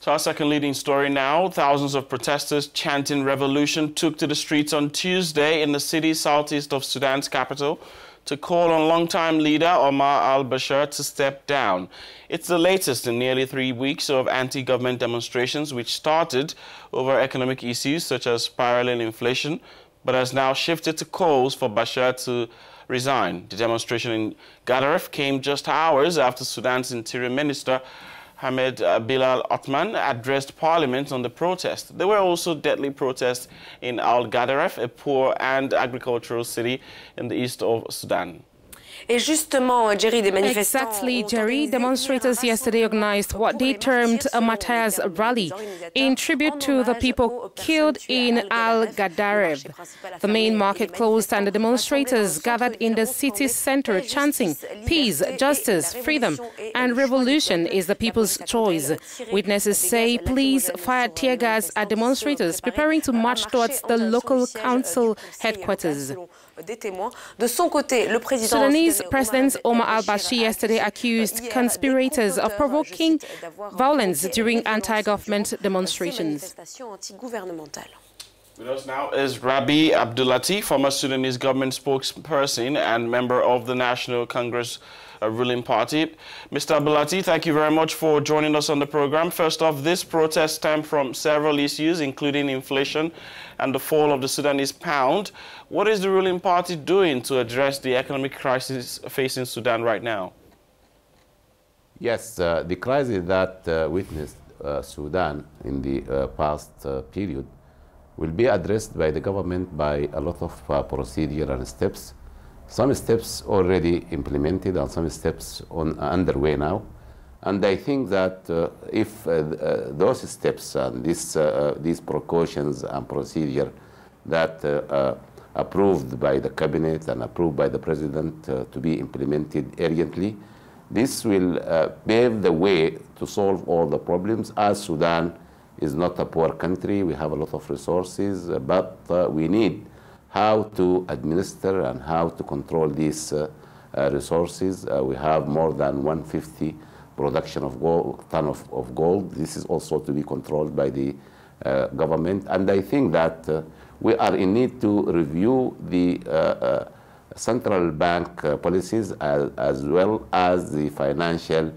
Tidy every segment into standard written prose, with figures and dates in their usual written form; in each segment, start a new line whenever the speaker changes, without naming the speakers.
So our second leading story now, thousands of protesters chanting revolution took to the streets on Tuesday in the city southeast of Sudan's capital to call on longtime leader Omar al-Bashir to step down. It's the latest in nearly 3 weeks of anti-government demonstrations which started over economic issues such as spiraling inflation, but has now shifted to calls for Bashir to resign. The demonstration in Gedaref came just hours after Sudan's Interior Minister Ahmed Bilal Othman addressed Parliament on the protest. There were also deadly protests in al-Gedaref, a poor and agricultural city in the east of Sudan.
Exactly, Jerry. Demonstrators yesterday organized what they termed a Matthias rally in tribute to the people killed in al-Gedaref. The main market closed and the demonstrators gathered in the city's center chanting, "Peace, justice, freedom and revolution is the people's choice." Witnesses say police fired tear gas at demonstrators preparing to march towards the local council headquarters. Sudanese President Omar al-Bashir yesterday accused conspirators of provoking violence during anti-government demonstrations.
With us now is Rabi Abdulatif, former Sudanese government spokesperson and member of the National Congress ruling party. Mr. Abdulatif, thank you very much for joining us on the program. First off, this protest stemmed from several issues, including inflation and the fall of the Sudanese pound. What is the ruling party doing to address the economic crisis facing Sudan right now?
Yes, the crisis that witnessed Sudan in the past period will be addressed by the government by a lot of procedure and steps. Some steps already implemented and some steps underway now. And I think that if those steps and these precautions and procedure that approved by the cabinet and approved by the president to be implemented urgently, this will pave the way to solve all the problems, as Sudan is not a poor country. We have a lot of resources, but we need how to administer and how to control these resources. We have more than 150 production of ton of gold. This is also to be controlled by the government. And I think that we are in need to review the central bank policies as well as the financial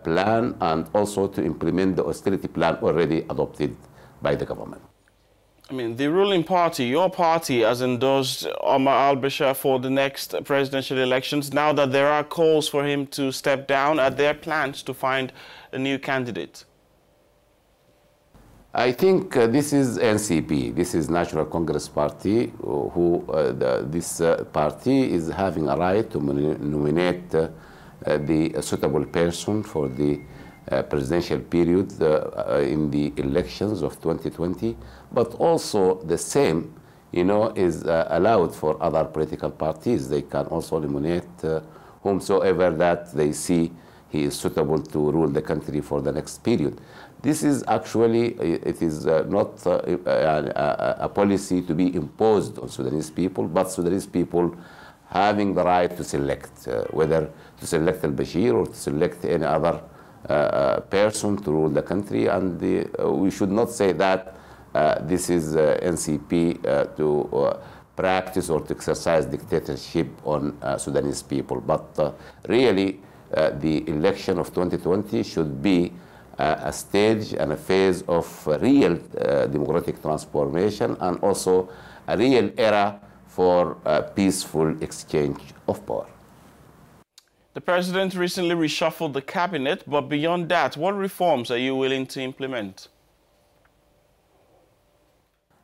plan, and also to implement the austerity plan already adopted by the government.
I mean, the ruling party, your party, has endorsed Omar al-Bashir for the next presidential elections. Now that there are calls for him to step down, are there plans to find a new candidate?
I think this is NCP, this is National Congress Party, this party is having a right to nominate the suitable person for the presidential period in the elections of 2020, but also the same, is allowed for other political parties. They can also nominate whomsoever that they see he is suitable to rule the country for the next period. This is actually, it is not a policy to be imposed on Sudanese people, but Sudanese people having the right to select, whether to select al-Bashir or to select any other person to rule the country. And we should not say that this is NCP to practice or to exercise dictatorship on Sudanese people. But really, the election of 2020 should be a stage and a phase of real democratic transformation, and also a real era for peaceful exchange of power.
The president recently reshuffled the cabinet, but beyond that, what reforms are you willing to implement?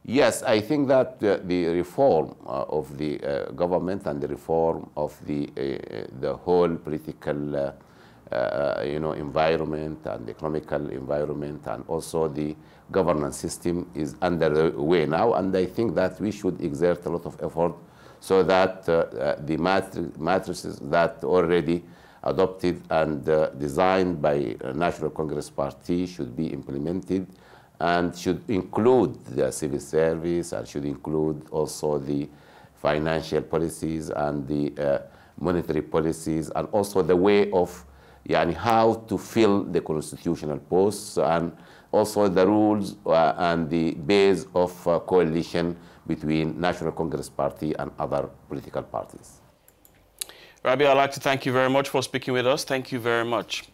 Yes, I think that the reform of the government and the reform of the whole political environment and economical environment, and also the governance system is underway now. And I think that we should exert a lot of effort so that the matrices that already adopted and designed by National Congress Party should be implemented, and should include the civil service, and should include also the financial policies and the monetary policies, and also the way of how to fill the constitutional posts, and also the rules and the base of coalition between National Congress Party and other political parties.
Rabi, I'd like to thank you very much for speaking with us. Thank you very much.